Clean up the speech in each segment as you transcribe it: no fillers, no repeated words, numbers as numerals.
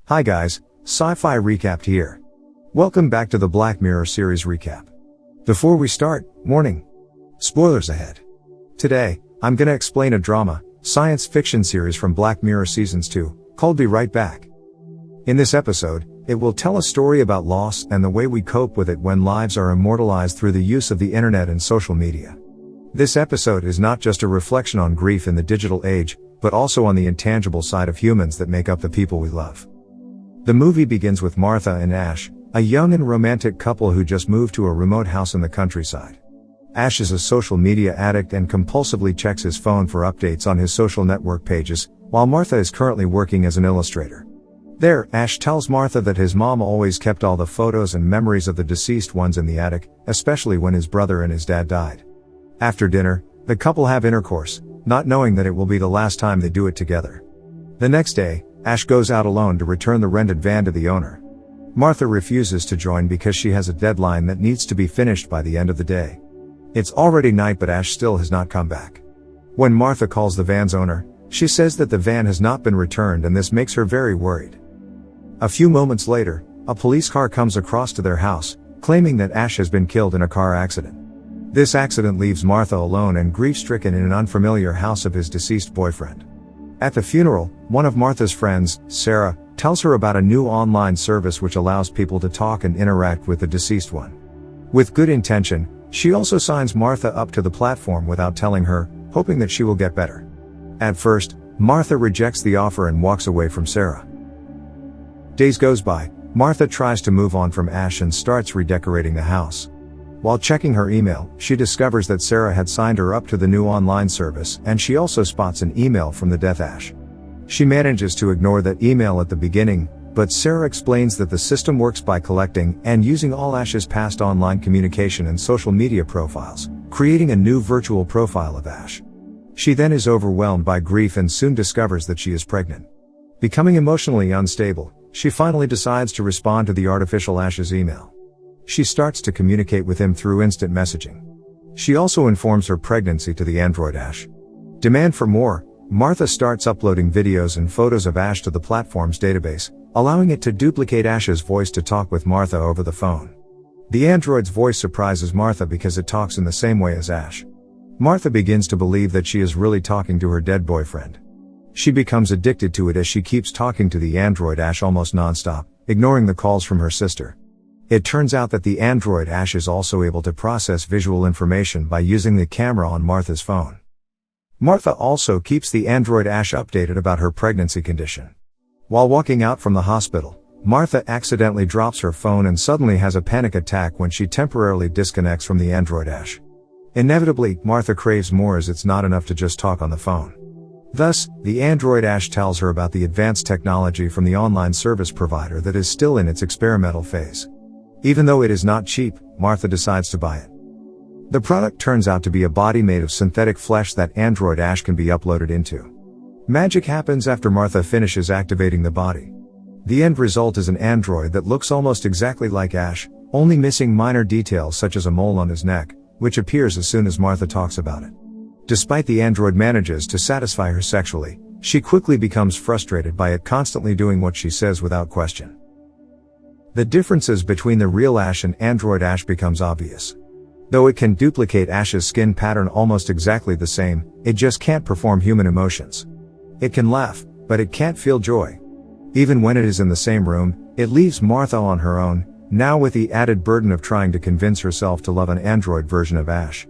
Hi guys, Sci-Fi Recapped here. Welcome back to the Black Mirror series recap. Before we start, warning. Spoilers ahead. Today, I'm gonna explain a drama, science fiction series from Black Mirror Seasons 2, called Be Right Back. In this episode, it will tell a story about loss and the way we cope with it when lives are immortalized through the use of the internet and social media. This episode is not just a reflection on grief in the digital age, but also on the intangible side of humans that make up the people we love. The movie begins with Martha and Ash, a young and romantic couple who just moved to a remote house in the countryside. Ash is a social media addict and compulsively checks his phone for updates on his social network pages, while Martha is currently working as an illustrator. There, Ash tells Martha that his mom always kept all the photos and memories of the deceased ones in the attic, especially when his brother and his dad died. After dinner, the couple have intercourse, not knowing that it will be the last time they do it together. The next day, Ash goes out alone to return the rented van to the owner. Martha refuses to join because she has a deadline that needs to be finished by the end of the day. It's already night, but Ash still has not come back. When Martha calls the van's owner, she says that the van has not been returned, and this makes her very worried. A few moments later, a police car comes across to their house, claiming that Ash has been killed in a car accident. This accident leaves Martha alone and grief-stricken in an unfamiliar house of his deceased boyfriend. At the funeral, one of Martha's friends, Sarah, tells her about a new online service which allows people to talk and interact with the deceased one. With good intention, she also signs Martha up to the platform without telling her, hoping that she will get better. At first, Martha rejects the offer and walks away from Sarah. Days goes by, Martha tries to move on from Ash and starts redecorating the house. While checking her email, she discovers that Sarah had signed her up to the new online service, and she also spots an email from the death Ash. She manages to ignore that email at the beginning, but Sarah explains that the system works by collecting and using all Ash's past online communication and social media profiles, creating a new virtual profile of Ash. She then is overwhelmed by grief and soon discovers that she is pregnant. Becoming emotionally unstable, she finally decides to respond to the artificial Ash's email. She starts to communicate with him through instant messaging. She also informs her pregnancy to the android Ash. Demand for more, Martha starts uploading videos and photos of Ash to the platform's database, allowing it to duplicate Ash's voice to talk with Martha over the phone. The android's voice surprises Martha because it talks in the same way as Ash. Martha begins to believe that she is really talking to her dead boyfriend. She becomes addicted to it as she keeps talking to the android Ash almost non-stop, ignoring the calls from her sister. It turns out that the android Ash is also able to process visual information by using the camera on Martha's phone. Martha also keeps the android Ash updated about her pregnancy condition. While walking out from the hospital, Martha accidentally drops her phone and suddenly has a panic attack when she temporarily disconnects from the android Ash. Inevitably, Martha craves more as it's not enough to just talk on the phone. Thus, the android Ash tells her about the advanced technology from the online service provider that is still in its experimental phase. Even though it is not cheap, Martha decides to buy it. The product turns out to be a body made of synthetic flesh that android Ash can be uploaded into. Magic happens after Martha finishes activating the body. The end result is an android that looks almost exactly like Ash, only missing minor details such as a mole on his neck, which appears as soon as Martha talks about it. Despite the android manages to satisfy her sexually, she quickly becomes frustrated by it constantly doing what she says without question. The differences between the real Ash and android Ash becomes obvious. Though it can duplicate Ash's skin pattern almost exactly the same, it just can't perform human emotions. It can laugh, but it can't feel joy. Even when it is in the same room, it leaves Martha on her own, now with the added burden of trying to convince herself to love an android version of Ash.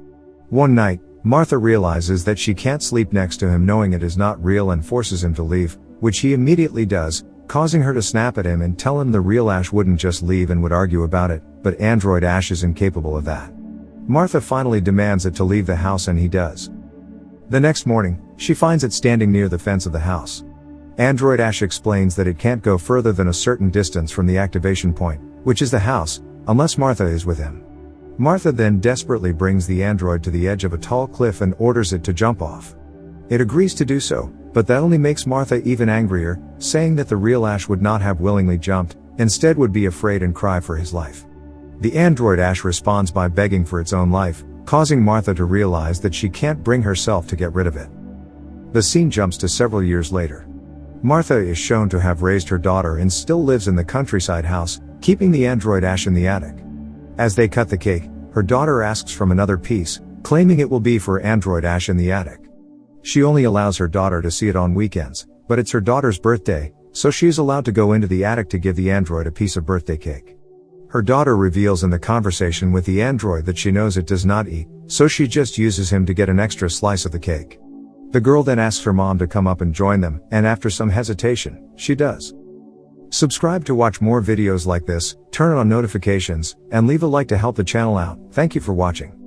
One night, Martha realizes that she can't sleep next to him knowing it is not real and forces him to leave, which he immediately does, causing her to snap at him and tell him the real Ash wouldn't just leave and would argue about it, but android Ash is incapable of that. Martha finally demands it to leave the house and he does. The next morning, she finds it standing near the fence of the house. Android Ash explains that it can't go further than a certain distance from the activation point, which is the house, unless Martha is with him. Martha then desperately brings the android to the edge of a tall cliff and orders it to jump off. It agrees to do so, but that only makes Martha even angrier, saying that the real Ash would not have willingly jumped, instead would be afraid and cry for his life. The android Ash responds by begging for its own life, causing Martha to realize that she can't bring herself to get rid of it. The scene jumps to several years later. Martha is shown to have raised her daughter and still lives in the countryside house, keeping the android Ash in the attic. As they cut the cake, her daughter asks for another piece, claiming it will be for android Ash in the attic. She only allows her daughter to see it on weekends, but it's her daughter's birthday, so she is allowed to go into the attic to give the android a piece of birthday cake. Her daughter reveals in the conversation with the android that she knows it does not eat, so she just uses him to get an extra slice of the cake. The girl then asks her mom to come up and join them, and after some hesitation, she does. Subscribe to watch more videos like this, turn on notifications, and leave a like to help the channel out. Thank you for watching.